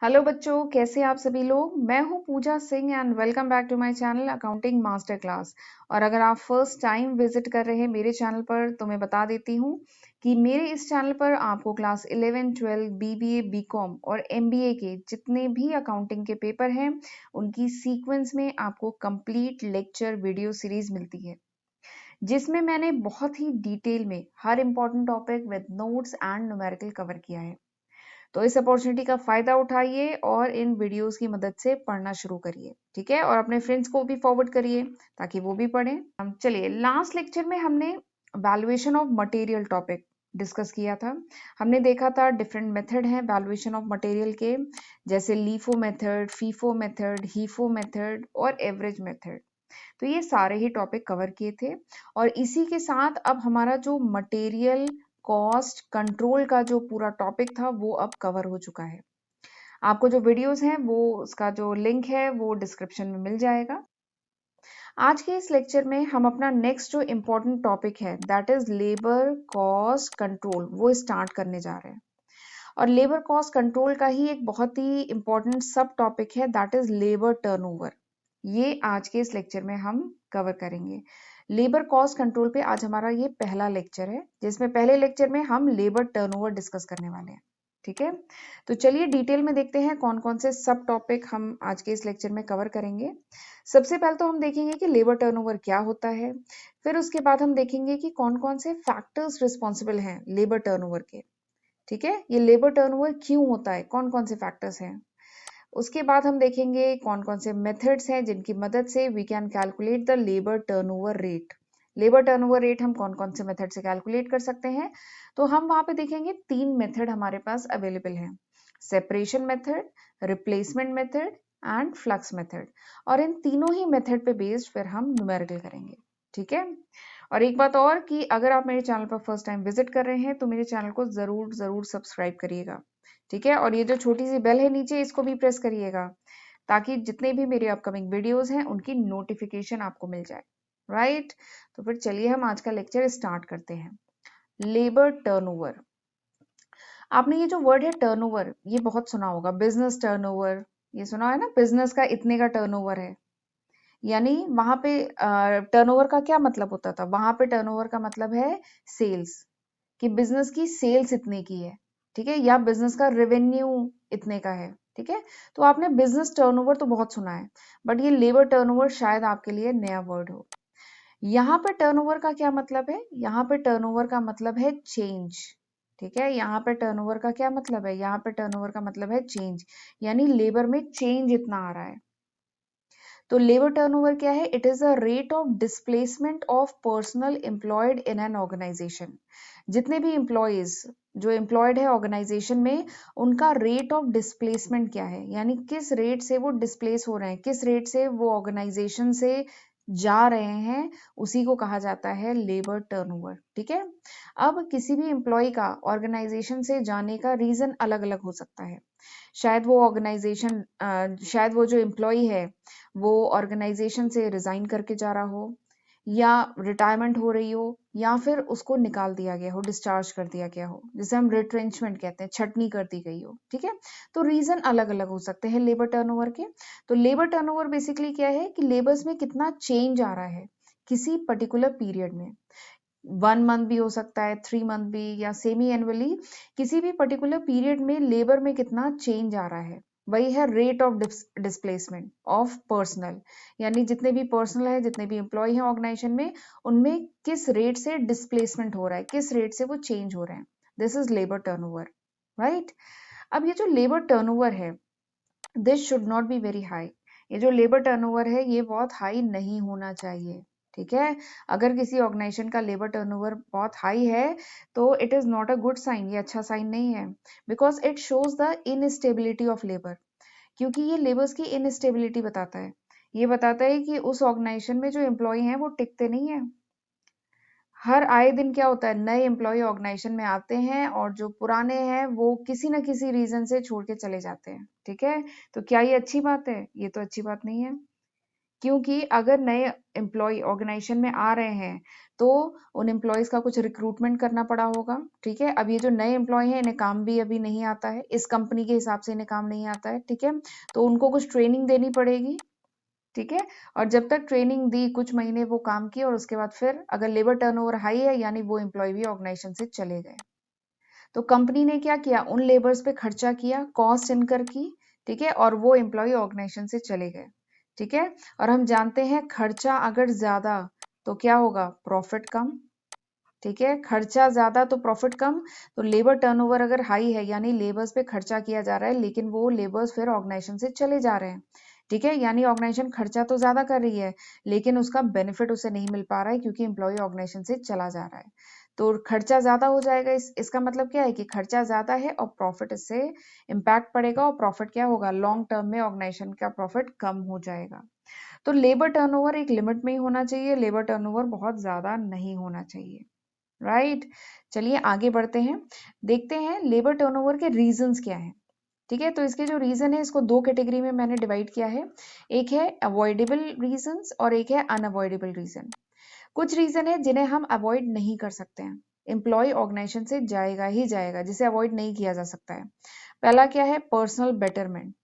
Hello बच्चों, कैसे आप सभी लोग। मैं हूं Pooja Singh and welcome back to my channel accounting master class. और अगर आप फर्स्ट टाइम विजिट कर रहे हैं मेरे चैनल पर तो मैं बता देती हूं कि मेरे इस चैनल पर आपको क्लास 11, 12, बीबीए, बीकॉम और एमबीए के जितने भी अकाउंटिंग के पेपर हैं उनकी सीक्वेंस में आपको कंप्लीट लेक्चर वीडियो सीरीज मिलती है, जिसमें मैंने बहुत ही डिटेल में हर important topic with notes and numerical cover किया है। तो इस अपॉर्चुनिटी का फायदा उठाइए और इन वीडियोस की मदद से पढ़ना शुरू करिए, ठीक है। और अपने फ्रेंड्स को भी फॉरवर्ड करिए ताकि वो भी पढ़ें। चलिए, लास्ट लेक्चर में हमने valuation of material topic discuss किया था। हमने देखा था डिफरेंट मेथड हैं वैल्यूएशन ऑफ मटेरियल के, जैसे LIFO method, FIFO method, HIFO method और एवरेज मेथड। तो ये सारे ही टॉपिक कवर किए थे। और इसी के साथ अब हमारा जो मटेरियल कॉस्ट कंट्रोल का जो पूरा टॉपिक था वो अब कवर हो चुका है। आपको जो वीडियोस हैं वो उसका जो लिंक है वो डिस्क्रिप्शन में मिल जाएगा। आज के इस लेक्चर में हम अपना नेक्स्ट जो इम्पोर्टेंट टॉपिक है that is labour cost control वो स्टार्ट करने जा रहे हैं। और लेबर कॉस्ट कंट्रोल का ही एक बहुत ही इम्पोर्टेंट सब टॉपिक है दैट इज लेबर टर्नओवर। ये आज के इस लेक्चर में हम कवर करेंगे। लेबर कॉस्ट कंट्रोल पे आज हमारा ये पहला लेक्चर है, जिसमें पहले लेक्चर में हम लेबर टर्नओवर डिस्कस करने वाले हैं, ठीक है। तो चलिए डिटेल में देखते हैं कौन कौन से सब टॉपिक हम आज के इस लेक्चर में कवर करेंगे। सबसे पहले तो हम देखेंगे कि लेबर टर्नओवर क्या होता है। फिर उसके बाद हम देखेंगे कि कौन कौन से फैक्टर्स रिस्पॉन्सिबल हैं लेबर टर्नओवर के, ठीक है। ये लेबर टर्नओवर क्यों होता है, कौन कौन से फैक्टर्स हैं। उसके बाद हम देखेंगे कौन कौन से मेथड्स हैं जिनकी मदद से we can calculate the labour turnover rate. Labour turnover rate हम कौन कौन से मेथड से कैलकुलेट कर सकते हैं। तो हम वहां पे देखेंगे 3 मेथड हमारे पास अवेलेबल हैं, separation method, replacement method and flux method. और इन तीनों ही मेथड पे बेस्ड फिर हम न्यूमेरिकल करेंगे, ठीक है। और एक बात और कि अगर आप मेरे चैनल पर फर्स्ट टाइम विजिट कर रहे हैं तो मेरे चैनल को जरूर जरूर सब्सक्राइब करिएगा, ठीक है। और ये जो छोटी सी बेल है नीचे इसको भी प्रेस करिएगा ताकि जितने भी मेरे अपकमिंग वीडियोस हैं उनकी नोटिफिकेशन आपको मिल जाए, राइट। तो फिर चलिए हम आज का लेक्चर स्टार्ट करते हैं। Labour turnover. आपने ये जो वर्ड है टर्नओवर ये बहुत सुना होगा, बिजनेस टर्नओवर। ये सुना है ना, बिजनेस का इतने का टर्नओवर है। यानी वहां पे टर्नओवर का क्या मतलब होता था, वहां पे टर्नओवर का मतलब है सेल्स, कि बिजनेस की सेल्स इतने की है, ठीक है, या बिजनेस का रेवेन्यू इतने का है, ठीक है। तो आपने बिजनेस टर्नओवर तो बहुत सुना है, बट ये लेबर टर्नओवर शायद आपके लिए नया वर्ड हो। यहाँ पे टर्नओवर का क्या मतलब है, यहाँ पे टर्नओवर का मतलब है चेंज, ठीक है। यहाँ पे टर्नओवर का क्या मतलब है, यहाँ पे टर्नओवर का मतलब है चेंज, यानी लेबर में चेंज इतना आ रहा है। तो लेबर टर्नओवर क्या है, it is a rate of displacement of personal employed in an organisation. जितने भी एम्प्लॉयज जो एम्प्लॉयड है ऑर्गेनाइजेशन में, उनका रेट ऑफ डिस्प्लेसमेंट क्या है, यानी किस रेट से वो डिस्प्लेस हो रहे हैं, किस रेट से वो ऑर्गेनाइजेशन से जा रहे हैं, उसी को कहा जाता है लेबर टर्नओवर, ठीक है। अब किसी भी एम्प्लॉय का ऑर्गेनाइजेशन से जाने का रीजन अलग अलग हो सकता है। शायद वो ऑर्गेनाइजेशन शायद वो जो एम्प्लॉय है वो ऑर्गेनाइजेशन से रिजाइन करके जा रहा हो, या रिटायरमेंट हो रही हो, या फिर उसको निकाल दिया गया हो, डिस्चार्ज कर दिया गया हो, जिसे हम रिट्रेंचमेंट कहते हैं, छटनी कर दी गई हो, ठीक है। तो रीजन अलग अलग हो सकते हैं लेबर टर्नओवर के। तो लेबर टर्नओवर बेसिकली क्या है कि लेबर्स में कितना चेंज आ रहा है किसी पर्टिकुलर पीरियड में। 1 मंथ भी हो सकता है, 3 मंथ भी, या सेमी एनुअली, किसी भी पर्टिकुलर पीरियड में लेबर में कितना चेंज आ रहा है, वही है rate of displacement of personal. यानी जितने भी पर्सनल है, जितने भी एम्प्लॉय हैं ऑर्गेनाइजेशन में, उनमें किस रेट से डिस्प्लेसमेंट हो रहा है, किस रेट से वो चेंज हो रहे हैं। This is labour turnover, right. अब ये जो लेबर टर्नओवर है this should not be very high. ये जो लेबर टर्नओवर है ये बहुत हाई नहीं होना चाहिए, ठीक है। अगर किसी ऑर्गेनाइजेशन का लेबर टर्नओवर बहुत हाई है तो it is not a good sign, ये अच्छा साइन नहीं है, because it shows the instability of labour. क्योंकि ये लेबर्स की इनस्टेबिलिटी बताता है, ये बताता है कि उस ऑर्गेनाइजेशन में जो एम्प्लॉय हैं वो टिकते नहीं है। हर आए दिन क्या होता है, नए एम्प्लॉय ऑर्गेनाइजेशन में आते हैं और जो पुराने हैं वो किसी ना किसी रीजन से छोड़ के चले जाते हैं, ठीक है। तो क्या ये अच्छी बात है, ये तो अच्छी बात नहीं है। क्योंकि अगर नए एम्प्लॉय ऑर्गेनाइजेशन में आ रहे हैं तो उन एम्प्लॉयज़ का कुछ रिक्रूटमेंट करना पड़ा होगा, ठीक है? अब ये जो नए एम्प्लॉय हैं इन्हें काम भी अभी नहीं आता है, इस कंपनी के हिसाब से इन्हें काम नहीं आता है, ठीक है? तो उनको कुछ ट्रेनिंग देनी पड़ेगी, ठीक है? और जब तक ट्रेनिंग दी, कुछ महीने वो काम किए और उसके बाद फिर अगर लेबर टर्नओवर हाई है यानी वो एम्प्लॉय भी ऑर्गेनाइजेशन से चले गए। तो कंपनी ने क्या किया, उन लेबर्स पे खर्चा किया, कॉस्ट इनकर की, ठीक है? और वो एम्प्लॉय ऑर्गेनाइजेशन से चले गए, ठीक है? और हम जानते हैं खर्चा अगर ज्यादा तो क्या होगा, प्रॉफिट कम, ठीक है? खर्चा ज्यादा तो प्रॉफिट कम। तो लेबर टर्नओवर अगर हाई है यानी लेबर्स पे खर्चा किया जा रहा है लेकिन वो लेबर्स फिर ऑर्गेनाइजेशन से चले जा रहे हैं, ठीक है? यानी ऑर्गेनाइजेशन खर्चा तो ज्यादा कर रही है लेकिन उसका बेनिफिट उसे नहीं मिल पा रहा है क्योंकि एम्प्लॉय ऑर्गेनाइजेशन से चला जा रहा है। तो खर्चा ज्यादा हो जाएगा, इसका मतलब क्या है कि खर्चा ज्यादा है और प्रॉफिट इससे इम्पैक्ट पड़ेगा और प्रॉफिट क्या होगा, लॉन्ग टर्म में ऑर्गेनाइजेशन का प्रॉफिट कम हो जाएगा। तो लेबर टर्नओवर एक लिमिट में ही होना चाहिए, लेबर टर्नओवर बहुत ज्यादा नहीं होना चाहिए, राइट? चलिए आगे बढ़ते हैं, देखते हैं लेबर टर्नओवर के रीजंस क्या हैं, ठीक है? तो इसके जो रीजन है इसको दो कैटेगरी में मैंने डिवाइड किया है, एक है अवॉइडेबल रीजंस और एक है अनअवॉइडेबल रीजन। कुछ रीजन है जिन्हें हम अवॉइड नहीं कर सकते हैं, एम्प्लॉय ऑर्गेनाइजेशन से जाएगा ही जाएगा, जिसे अवॉइड नहीं किया जा सकता है। पहला क्या है, पर्सनल बेटरमेंट,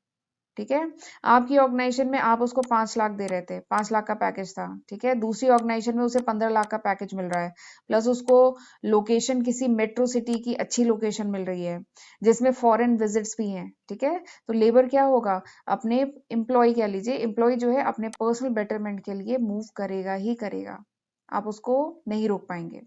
ठीक है? आपकी ऑर्गेनाइजेशन में आप उसको 5 लाख दे रहे थे, 5 लाख का पैकेज था, ठीक है? दूसरी ऑर्गेनाइजेशन में उसे 15 लाख का पैकेज मिल रहा है, प्लस उसको लोकेशन किसी मेट्रो सिटी की अच्छी लोकेशन मिल रही है जिसमें फॉरेन विजिट्स भी हैं, ठीक है? तो लेबर क्या होगा, अपने एम्प्लॉय कह लीजिए, एम्प्लॉय जो है अपने पर्सनल बेटरमेंट के लिए मूव करेगा ही करेगा, आप उसको नहीं रोक पाएंगे।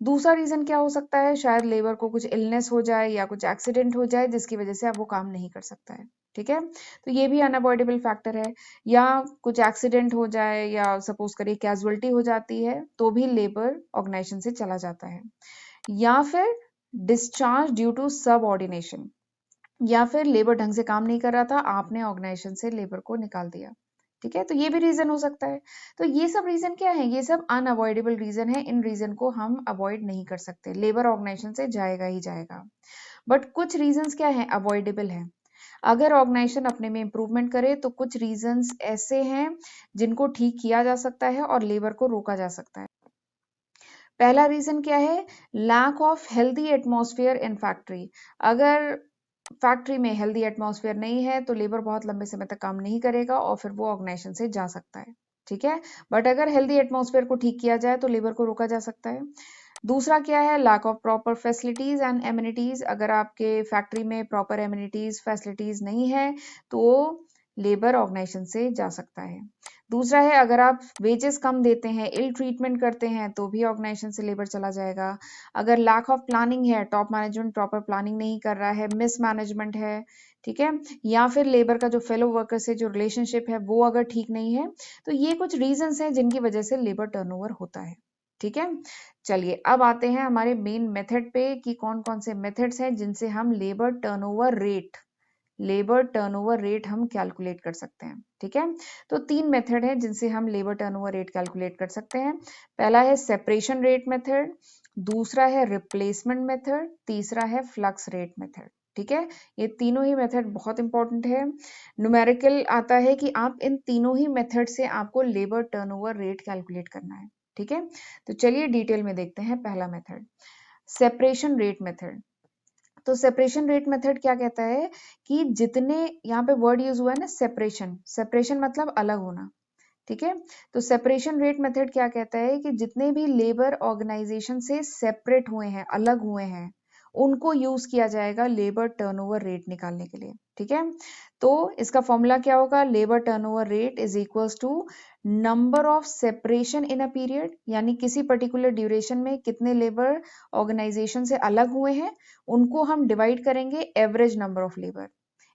दूसरा रीजन क्या हो सकता है, शायद लेबर को कुछ इलनेस हो जाए या कुछ एक्सीडेंट हो जाए जिसकी वजह से अब वो काम नहीं कर सकता है, ठीक है? तो ये भी अनअवॉइडेबल फैक्टर है। या कुछ एक्सीडेंट हो जाए या सपोज करिए कैजुअलिटी हो जाती है तो भी लेबर ऑर्गेनाइजेशन से चला जाता है। या फिर डिस्चार्ज ड्यू टू सबऑर्डिनेशन, या फिर लेबर ढंग से काम नहीं कर रहा था, आपने ऑर्गेनाइजेशन से लेबर को निकाल दिया, ठीक है? तो ये भी रीजन हो सकता है। तो ये सब रीजन क्या है, ये सब अनअवॉइडेबल रीजन है, इन रीजन को हम अवॉइड नहीं कर सकते, लेबर ऑर्गेनाइजेशन से जाएगा ही जाएगा। बट कुछ रीजंस क्या है, अवॉइडेबल है। अगर ऑर्गेनाइजेशन अपने में इंप्रूवमेंट करे तो कुछ रीजंस ऐसे हैं जिनको ठीक किया जा सकता है और लेबर को रोका जा सकता है। पहला रीजन क्या है, lack of healthy atmosphere in factory. अगर फैक्ट्री में हेल्दी एटमॉस्फेयर नहीं है तो लेबर बहुत लंबे समय तक काम नहीं करेगा और फिर वो ऑर्गेनाइजेशन से जा सकता है, ठीक है? बट अगर हेल्दी एटमॉस्फेयर को ठीक किया जाए तो लेबर को रोका जा सकता है। दूसरा क्या है, lack of proper facilities and amenities. अगर आपके फैक्ट्री में प्रॉपर एमिनिटीज फैसिलिटीज नहीं है तो लेबर ऑर्गेनाइजेशन से जा सकता है। दूसरा है, अगर आप वेजेस कम देते हैं, इल ट्रीटमेंट करते हैं तो भी ऑर्गेनाइजेशन से लेबर चला जाएगा। अगर लैक ऑफ प्लानिंग है, टॉप मैनेजमेंट प्रॉपर प्लानिंग नहीं कर रहा है, मिस मैनेजमेंट है, ठीक है? या फिर लेबर का जो फेलो वर्कर से जो रिलेशनशिप है वो अगर ठीक नहीं है, तो ये कुछ रीजंस हैं जिनकी वजह से लेबर टर्नओवर होता है, ठीक है? चलिए अब आते हैं हमारे मेन मेथड पे कि कौन कौन से मेथड्स हैं जिनसे हम लेबर टर्नओवर रेट हम कैलकुलेट कर सकते हैं, ठीक है? तो 3 मेथड है जिनसे हम लेबर टर्नओवर रेट कैलकुलेट कर सकते हैं। पहला है सेपरेशन रेट मेथड, दूसरा है रिप्लेसमेंट मेथड, तीसरा है फ्लक्स रेट मेथड, ठीक है? ये तीनों ही मेथड बहुत इंपॉर्टेंट है। न्यूमेरिकल आता है कि आप इन तीनों ही मेथड से आपको लेबर टर्नओवर रेट कैलकुलेट करना है, ठीक है? तो चलिए डिटेल में देखते हैं। पहला मेथड, सेपरेशन रेट मेथड। तो सेपरेशन रेट मेथड क्या कहता है कि जितने, यहाँ पे वर्ड यूज हुआ है ना सेपरेशन, सेपरेशन मतलब अलग होना, ठीक है? तो सेपरेशन रेट मेथड क्या कहता है कि जितने भी लेबर ऑर्गेनाइजेशन से सेपरेट हुए हैं, अलग हुए हैं, उनको यूज किया जाएगा लेबर टर्नओवर रेट निकालने के लिए, ठीक है? तो इसका फॉर्मूला क्या होगा, labour turnover rate is equals to number of separation in a period, यानी किसी पर्टिकुलर ड्यूरेशन में कितने लेबर ऑर्गेनाइजेशन से अलग हुए हैं उनको हम डिवाइड करेंगे average number of labour.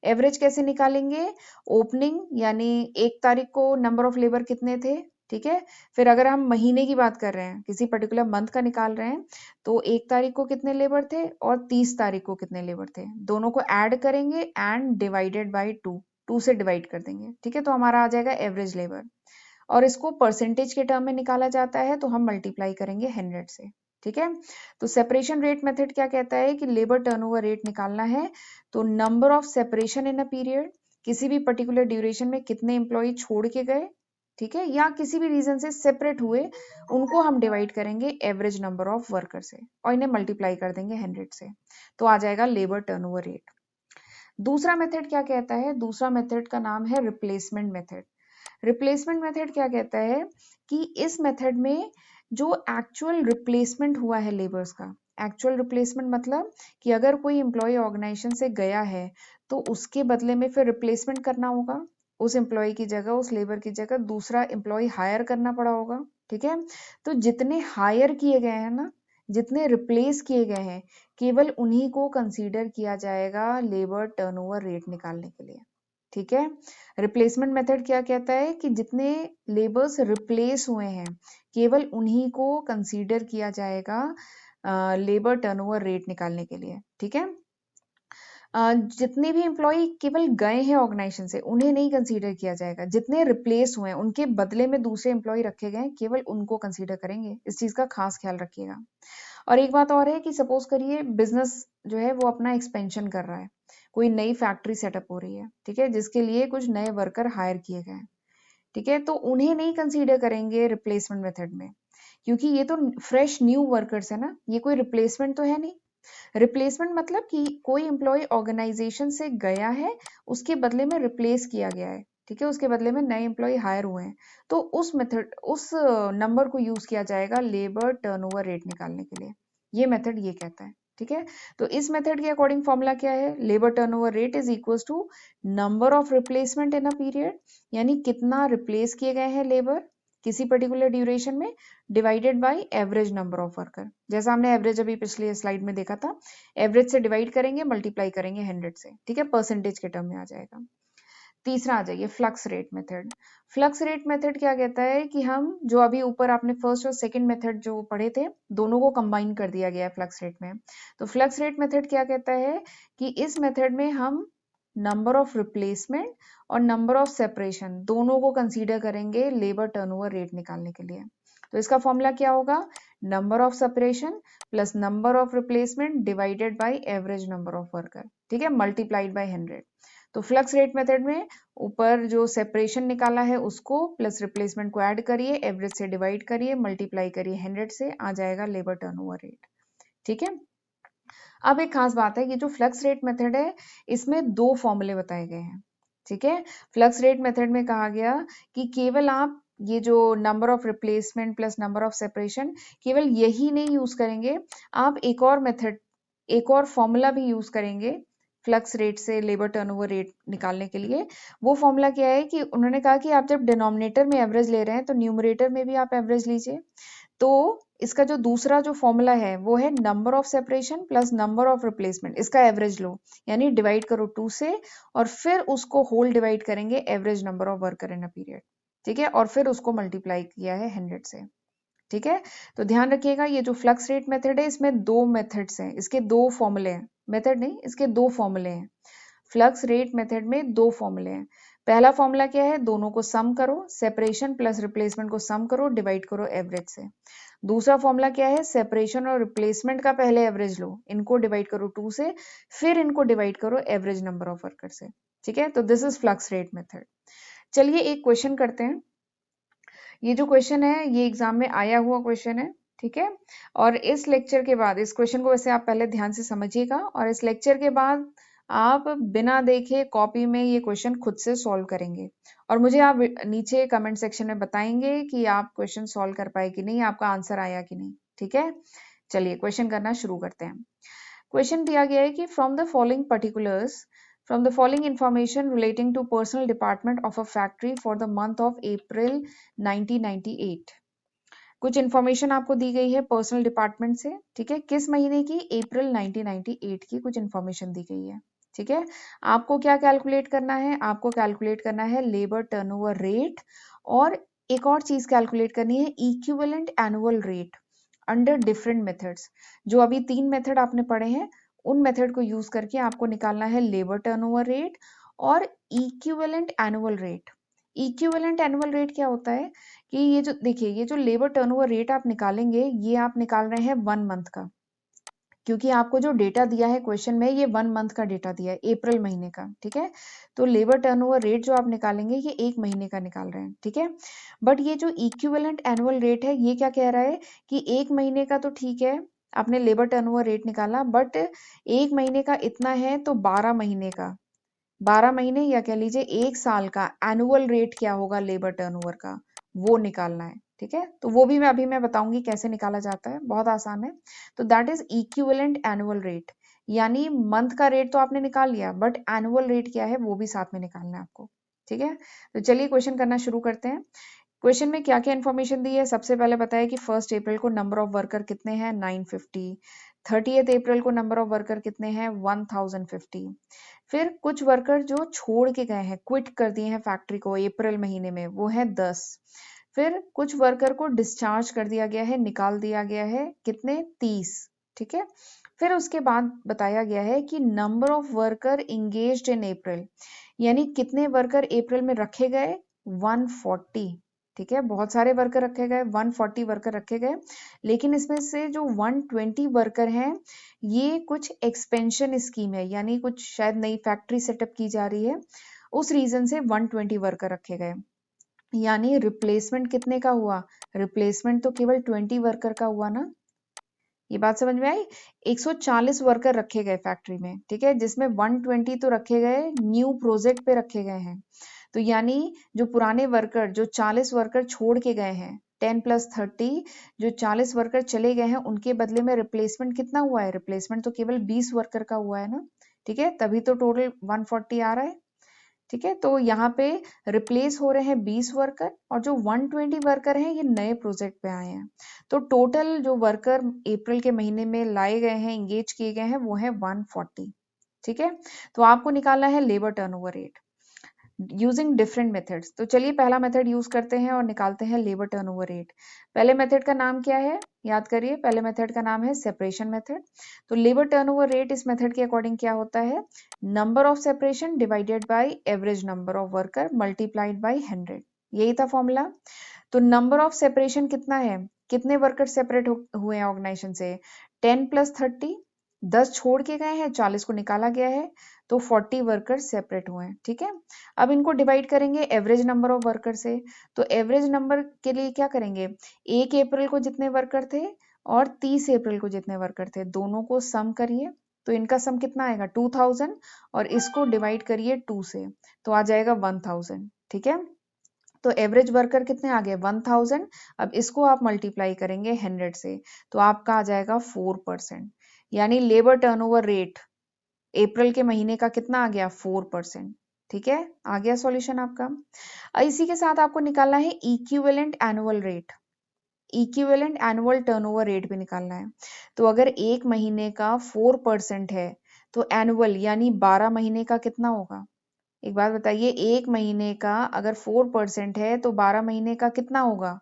Average कैसे निकालेंगे, ओपनिंग यानी 1 तारीख को नंबर ऑफ लेबर कितने थे, ठीक है? फिर अगर हम महीने की बात कर रहे हैं, किसी पर्टिकुलर मंथ का निकाल रहे हैं, तो 1 तारीख को कितने लेबर थे और 30 तारीख को कितने लेबर थे, दोनों को ऐड करेंगे एंड डिवाइडेड बाई 2 से डिवाइड कर देंगे, ठीक है? तो हमारा आ जाएगा एवरेज लेबर। और इसको परसेंटेज के टर्म में निकाला जाता है तो हम मल्टीप्लाई करेंगे 100 से, ठीक है? तो सेपरेशन रेट मेथड क्या कहता है कि लेबर टर्नओवर रेट निकालना है तो number of separation in a period, किसी भी पर्टिकुलर ड्यूरेशन में कितने एम्प्लॉय छोड़ के गए, ठीक है, या किसी भी रीजन से सेपरेट हुए, उनको हम डिवाइड करेंगे एवरेज नंबर ऑफ वर्कर से और इन्हें मल्टीप्लाई कर देंगे 100 से, तो आ जाएगा लेबर टर्नओवर रेट। दूसरा मेथड क्या कहता है? दूसरा मेथड का नाम है रिप्लेसमेंट मेथड। रिप्लेसमेंट मेथड क्या कहता है कि इस मेथड में जो एक्चुअल रिप्लेसमेंट हुआ है लेबर्स का, एक्चुअल रिप्लेसमेंट मतलब कि अगर कोई एम्प्लॉय ऑर्गेनाइजेशन से गया है तो उसके बदले में फिर रिप्लेसमेंट करना होगा, उस एम्प्लॉय की जगह, उस लेबर की जगह दूसरा एम्प्लॉय हायर करना पड़ा होगा। ठीक है, तो जितने हायर किए गए हैं ना, जितने रिप्लेस किए गए हैं, केवल उन्हीं को कंसीडर किया जाएगा लेबर टर्नओवर रेट निकालने के लिए। ठीक है, रिप्लेसमेंट मेथड क्या कहता है कि जितने लेबर्स रिप्लेस हुए हैं, केवल उन्हीं को कंसीडर किया जाएगा लेबर टर्नओवर रेट निकालने के लिए। ठीक है, जितने भी एम्प्लॉय केवल गए हैं ऑर्गेनाइजेशन से, उन्हें नहीं कंसीडर किया जाएगा। जितने रिप्लेस हुए हैं, उनके बदले में दूसरे एम्प्लॉय रखे गए, केवल उनको कंसीडर करेंगे। इस चीज का खास ख्याल रखिएगा। और एक बात और है कि सपोज करिए बिजनेस जो है वो अपना एक्सपेंशन कर रहा है, कोई नई फैक्ट्री सेटअप हो रही है, ठीक है, जिसके लिए कुछ नए वर्कर हायर किए गए हैं। ठीक है, तो उन्हें नहीं कंसीडर करेंगे रिप्लेसमेंट मेथड में, क्योंकि ये तो फ्रेश न्यू वर्कर्स है ना, ये कोई रिप्लेसमेंट तो है नहीं। रिप्लेसमेंट मतलब कि कोई एम्प्लॉय ऑर्गेनाइजेशन से गया है, उसके बदले में रिप्लेस किया गया है। ठीक है, उसके बदले में नए एम्प्लॉय हायर हुए हैं, तो उस मेथड, उस नंबर को यूज किया जाएगा लेबर टर्नओवर रेट निकालने के लिए। ये मेथड ये कहता है। ठीक है, तो इस मेथड के अकॉर्डिंग फॉर्मूला क्या है? Labour turnover rate is equal to number of replacement in a period, यानी कितना रिप्लेस किए गए हैं लेबर किसी पर्टिकुलर ड्यूरेशन में, divided by average number of worker. जैसा हमने एवरेज अभी पिछले स्लाइड में देखा था, एवरेज से डिवाइड करेंगे, मल्टीप्लाई करेंगे 100 से। ठीक है, परसेंटेज के टर्म में आ जाएगा। तीसरा आ जाइए flux rate method. Flux rate method क्या कहता है कि हम जो अभी ऊपर आपने फर्स्ट और सेकंड मेथड जो पढ़े थे, दोनों को कंबाइन कर दिया गया है फ्लक्स रेट में। तो फ्लक्स रेट मेथड क्या कहता है कि इस मेथड में हम नंबर ऑफ रिप्लेसमेंट और नंबर ऑफ सेपरेशन दोनों को कंसीडर करेंगे लेबर टर्नओवर रेट निकालने के लिए। तो इसका फॉर्मूला क्या होगा? Number of separation plus number of replacement divided by average number of worker. ठीक है, मल्टीप्लाइड बाय 100। तो फ्लक्स रेट मेथड में ऊपर जो सेपरेशन निकाला है उसको प्लस रिप्लेसमेंट को ऐड करिए, एवरेज से डिवाइड करिए, मल्टीप्लाई करिए 100 से, आ जाएगा लेबर टर्नओवर रेट। ठीक है, अब एक खास बात है, ये जो फ्लक्स रेट मेथड है इसमें दो फॉर्मूले बताए गए हैं। ठीक है, फ्लक्स रेट मेथड में कहा गया कि केवल आप ये जो number of replacement plus number of separation, केवल यही नहीं यूज करेंगे, आप एक और मेथड, एक और फॉर्मूला भी यूज करेंगे फ्लक्स रेट से लेबर टर्नओवर रेट निकालने के लिए। वो फॉर्मूला क्या है कि उन्होंने कहा कि आप जब डिनोमिनेटर में एवरेज ले रहे हैं तो न्यूमरेटर में भी आप एवरेज लीजिए। तो इसका जो दूसरा जो फॉर्मूला है वो है number of separation plus number of replacement, इसका एवरेज लो, यानी डिवाइड करो 2 से और फिर उसको होल डिवाइड करेंगे average number of worker in a period. ठीक है, और फिर उसको मल्टीप्लाई किया है 100 से। ठीक है, तो ध्यान रखिएगा ये जो फ्लक्स रेट मेथड है इसमें दो मेथड्स हैं, इसके दो फॉर्मूले हैं, मेथड नहीं, इसके दो फॉर्मूले हैं। फ्लक्स रेट मेथड में दो फॉर्मूले हैं। पहला फॉर्मूला क्या है? दोनों को सम करो, सेपरेशन प्लस रिप्लेसमेंट को सम करो, डिवाइड करो एवरेज से। दूसरा फॉर्मूला क्या है? सेपरेशन और रिप्लेसमेंट का पहले एवरेज लो, इनको डिवाइड करो 2 से, फिर इनको डिवाइड करो एवरेज नंबर ऑफ वर्कर से। ठीक है, तो this is flux rate method. चलिए एक क्वेश्चन करते हैं। ये जो क्वेश्चन है ये एग्जाम में आया हुआ क्वेश्चन है। ठीक है, और इस लेक्चर के बाद, इस क्वेश्चन को वैसे आप पहले ध्यान से समझिएगा, और इस लेक्चर के बाद आप बिना देखे कॉपी में ये क्वेश्चन खुद से सॉल्व करेंगे, और मुझे आप नीचे कमेंट सेक्शन में बताएंगे कि आप क्वेश्चन सॉल्व कर पाए कि नहीं, आपका आंसर आया कि नहीं। ठीक है, चलिए क्वेश्चन करना शुरू करते हैं। क्वेश्चन दिया गया है कि from the following particulars, from the following information relating to personal department of a factory for the month of April 1998। कुछ इन्फॉर्मेशन आपको दी गई है पर्सनल डिपार्टमेंट से। ठीक है, किस महीने की? अप्रैल 1998 की कुछ इन्फॉर्मेशन दी गई है। ठीक है, आपको क्या कैलकुलेट करना है? आपको कैलकुलेट करना है लेबर टर्नओवर रेट, और एक और चीज कैलकुलेट करनी है equivalent annual rate under different methods. जो अभी 3 मेथड आपने पढ़े हैं, उन मेथड को यूज करके आपको निकालना है लेबर टर्नओवर रेट और equivalent annual rate. Equivalent annual rate क्या होता है कि ये जो देखिए, ये जो लेबर टर्नओवर रेट आप निकालेंगे, ये आप निकाल रहे हैं 1 मंथ का। क्योंकि आपको जो डेटा दिया है क्वेश्चन में ये 1 मंथ का डेटा दिया है, अप्रैल महीने का, ठीक है? तो लेबर टर्नओवर रेट जो आप निकालेंगे ये 1 महीने का निकाल रहे हैं, ठीक है? बट ये जो इक्विवेलेंट एनुअल रेट है ये क्या कह रहा है कि 1 महीने का तो ठीक है, आपने लेबर टर्नओवर रेट निकाला, बट 1 महीने का इतना है तो 12 महीने का, 12 महीने या कह लीजिए 1 साल का एनुअल रेट क्या होगा लेबर टर्नओवर का, वो निकालना है, ठीक है? तो वो भी मैं बताऊंगी कैसे निकाला जाता है, बहुत आसान है। तो that is equivalent annual rate, यानी मंथ का रेट तो आपने निकाल लिया, बट एनुअल रेट क्या है वो भी साथ में निकालना है आपको, ठीक है? तो चलिए क्वेश्चन करना शुरू करते हैं। क्वेश्चन में क्या क्या इन्फॉर्मेशन दी है, सबसे पहले बताया कि 1 अप्रैल को नंबर ऑफ वर्कर कितने हैं 950, 30 अप्रैल को नंबर ऑफ वर्कर कितने हैं 1050, फिर कुछ वर्कर जो छोड़ के गए हैं, क्विट कर दिए हैं फैक्ट्री को अप्रैल महीने में, वो है 10, फिर कुछ वर्कर को डिस्चार्ज कर दिया गया है, निकाल दिया गया है, कितने 30, ठीक है? फिर उसके बाद बताया गया है कि नंबर ऑफ वर्कर इंगेज्ड इन अप्रैल, यानी कितने वर्कर अप्रैल में रखे गए 140, ठीक है? बहुत सारे वर्कर रखे गए, 140 वर्कर रखे गए, लेकिन इसमें से जो 120 वर्कर हैं ये कुछ एक्सपेंशन स्कीम है, यानी कुछ शायद नई फैक्ट्री सेटअप की जा रही है, उस रीजन से 120 वर्कर रखे गए, यानी रिप्लेसमेंट कितने का हुआ, रिप्लेसमेंट तो केवल 20 वर्कर का हुआ ना, ये बात समझ में आई? 140 वर्कर रखे गए फैक्ट्री में, ठीक है, जिसमें 120 तो रखे गए न्यू प्रोजेक्ट पे रखे गए हैं, तो यानी जो पुराने वर्कर, जो 40 वर्कर छोड़ के गए हैं, 10 + 30, जो 40 वर्कर चले गए हैं उनके बदले में रिप्लेसमेंट कितना हुआ है, रिप्लेसमेंट तो केवल 20 वर्कर का हुआ है ना, ठीक है, तभी तो टोटल 140 आ रहा है, ठीक है? तो यहाँ पे रिप्लेस हो रहे हैं 20 वर्कर, और जो 120 वर्कर हैं ये नए प्रोजेक्ट पे आए हैं, तो टोटल जो वर्कर अप्रैल के महीने में लाए गए हैं, इंगेज किए गए हैं, वो है 140, ठीक है? तो आपको निकालना है labour turnover rate using different methods. तो चलिए पहला मेथड यूज करते हैं और निकालते हैं लेबर टर्नओवर रेट। पहले मेथड का नाम क्या है, याद करिए, पहले मेथड का नाम है सेपरेशन मेथड। तो लेबर टर्नओवर रेट इस मेथड के अकॉर्डिंग क्या होता है, number of separation divided by average number of worker multiplied by 100, यही था फॉर्मूला। तो नंबर ऑफ सेपरेशन कितना है, कितने वर्कर सेपरेट हुए हैं ऑर्गेनाइजेशन से, 10 + 30, 10 छोड़ के गए हैं, 40 को निकाला गया है, तो 40 वर्कर सेपरेट हुए हैं, ठीक है? अब इनको डिवाइड करेंगे एवरेज नंबर ऑफ वर्कर से, तो एवरेज नंबर के लिए क्या करेंगे, 1 अप्रैल को जितने वर्कर थे और 30 अप्रैल को जितने वर्कर थे, दोनों को सम करिए, तो इनका सम कितना आएगा 2000, और इसको डिवाइड करिए 2 से, तो आ जाएगा 1000, ठीक है? तो एवरेज वर्कर कितने आ गए 1000, अब इसको आप मल्टीप्लाई करेंगे 100 से, तो आपका आ जाएगा 4%, यानी लेबर टर्नओवर रेट अप्रैल के महीने का कितना आ गया 4%, ठीक है? आ गया सॉल्यूशन आपका। इसी के साथ आपको निकालना है equivalent annual rate, equivalent annual turnover rate भी निकालना है। तो अगर एक महीने का 4% है, तो एनुअल यानी 12 महीने का कितना होगा, एक बात बताइए, एक महीने का अगर 4% है तो 12 महीने का कितना होगा,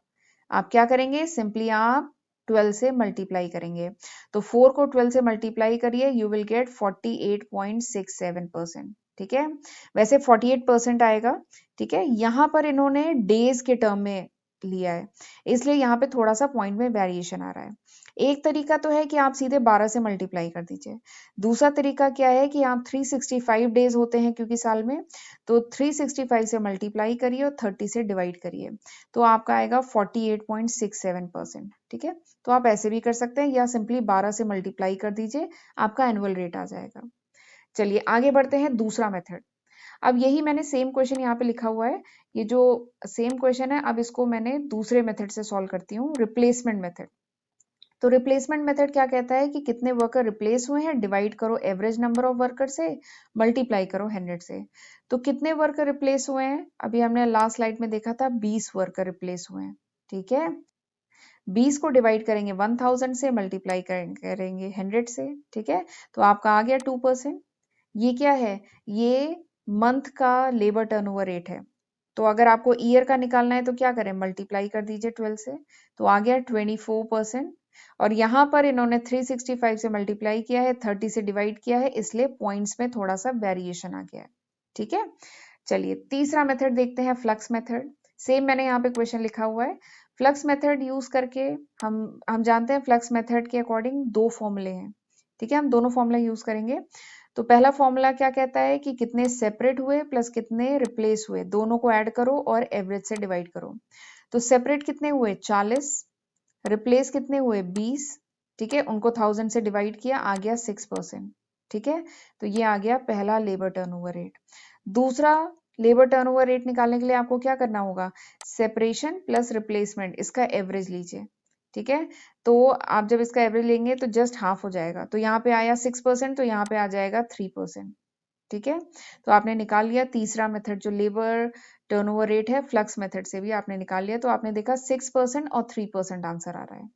आप क्या करेंगे, सिंपली आप 12 से मल्टीप्लाई करेंगे, तो 4 को 12 से मल्टीप्लाई करिए, यू विल गेट 48.67%, ठीक है? वैसे 48% आएगा, ठीक है? यहाँ पर इन्होंने डेज के टर्म में लिया है, इसलिए यहाँ पे थोड़ा सा पॉइंट में वेरिएशन आ रहा है। एक तरीका तो है कि आप सीधे 12 से मल्टीप्लाई कर दीजिए, दूसरा तरीका क्या है कि आप 365 डेज होते हैं क्योंकि साल में, तो 365 से मल्टीप्लाई करिए और 30 से डिवाइड करिए, तो आपका आएगा 48.67%, ठीक है? तो आप ऐसे भी कर सकते हैं या सिंपली 12 से मल्टीप्लाई कर दीजिए, आपका एनुअल रेट आ जाएगा। चलिए आगे बढ़ते हैं, दूसरा मेथड। अब यही मैंने सेम क्वेश्चन यहाँ पे लिखा हुआ है, ये जो सेम क्वेश्चन है, अब इसको मैंने दूसरे मेथड से सॉल्व करती हूँ, रिप्लेसमेंट मेथड। तो रिप्लेसमेंट मेथड क्या कहता है कि कितने वर्कर रिप्लेस हुए हैं, डिवाइड करो एवरेज नंबर ऑफ वर्कर से, मल्टीप्लाई करो 100 से। तो कितने वर्कर रिप्लेस हुए हैं, अभी हमने लास्ट स्लाइड में देखा था 20 वर्कर रिप्लेस हुए हैं, ठीक है? 20 को डिवाइड करेंगे 1000 से, मल्टीप्लाई करेंगे 100 से, ठीक है? तो आपका आ गया 2%। ये क्या है, ये मंथ का लेबर टर्नओवर रेट है, तो अगर आपको ईयर का निकालना है तो क्या करें, मल्टीप्लाई कर दीजिए 12 से, तो आ गया 24%, और यहाँ पर इन्होंने 365 से मल्टीप्लाई किया है, 30 से डिवाइड किया है, इसलिए पॉइंट्स में थोड़ा सा वेरिएशन आ गया है, ठीक है? चलिए तीसरा मेथड देखते हैं, फ्लक्स मेथड। सेम मैंने यहाँ पे क्वेश्चन लिखा हुआ है, फ्लक्स मेथड यूज करके हम जानते हैं फ्लक्स मेथड के अकॉर्डिंग दो फॉर्मूले हैं, ठीक है, हम दोनों फॉर्मूला यूज करेंगे। तो पहला फॉर्मूला क्या कहता है कि कितने सेपरेट हुए प्लस कितने रिप्लेस हुए, दोनों को ऐड करो और एवरेज से डिवाइड करो। तो सेपरेट कितने हुए 40, रिप्लेस कितने हुए 20, ठीक है, उनको 1000 से डिवाइड किया, आ गया 6%। ठीक है, तो ये आ गया पहला लेबर टर्नओवर रेट। दूसरा लेबर टर्नओवर रेट निकालने के लिए आपको क्या करना होगा, सेपरेशन प्लस रिप्लेसमेंट, इसका एवरेज लीजिए। ठीक है, तो आप जब इसका एवरेज लेंगे तो जस्ट हाफ हो जाएगा, तो यहाँ पे आया 6%, तो यहाँ पे आ जाएगा 3%। ठीक है, तो आपने निकाल लिया। तीसरा मेथड जो लेबर टर्नओवर रेट है, फ्लक्स मेथड से भी आपने निकाल लिया, तो आपने देखा 6% और 3% आंसर आ रहा है।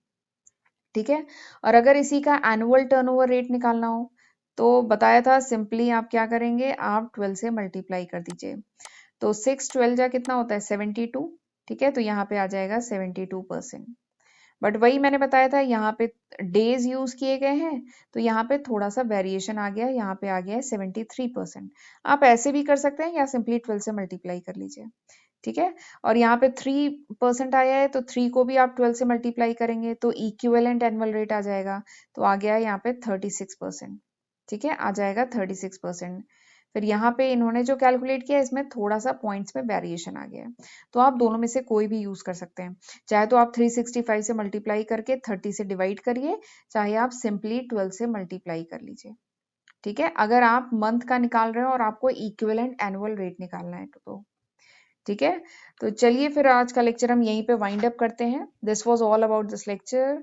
ठीक है, और अगर इसी का एनुअल टर्नओवर रेट निकालना हो तो बताया था, सिंपली आप क्या करेंगे, आप 12 से मल्टीप्लाई कर दीजिए। तो 6 12 जा कितना होता है 72। ठीक है, तो यहाँ पे आ जाएगा 72%। बट वही मैंने बताया था, यहाँ पे डेज यूज किए गए हैं, तो यहाँ पे थोड़ा सा वेरिएशन आ गया, यहाँ पे आ गया है 73%। आप ऐसे भी कर सकते हैं या सिंपली 12 से मल्टीप्लाई कर लीजिए। ठीक है, और यहाँ पे 3% आया है, तो 3 को भी आप 12 से मल्टीप्लाई करेंगे तो इक्विवेलेंट एनुअल रेट आ जाएगा, तो आ गया है यहाँ पे 36%। ठीक है, आ जाएगा 36%। फिर यहाँ पे इन्होंने जो कैलकुलेट किया, इसमें थोड़ा सा पॉइंट्स में वेरिएशन आ गया है, तो आप दोनों में से कोई भी यूज कर सकते हैं। चाहे तो आप 365 से मल्टीप्लाई करके 30 से डिवाइड करिए, चाहे आप सिंपली 12 से मल्टीप्लाई कर लीजिए। ठीक है, अगर आप मंथ का निकाल रहे हो और आपको इक्विवेलेंट एनुअल रेट निकालना है तो ठीक है, तो चलिए फिर आज का लेक्चर हम यहीं पे वाइंड अप करते हैं। This was all about this lecture.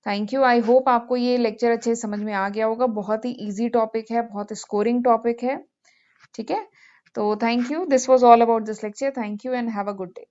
Thank you. I hope आपको ये लेक्चर अच्छे से समझ में आ गया होगा। बहुत ही इजी टॉपिक है, बहुत स्कोरिंग टॉपिक है। ठीक है, तो thank you. This was all about this lecture. Thank you and have a good day.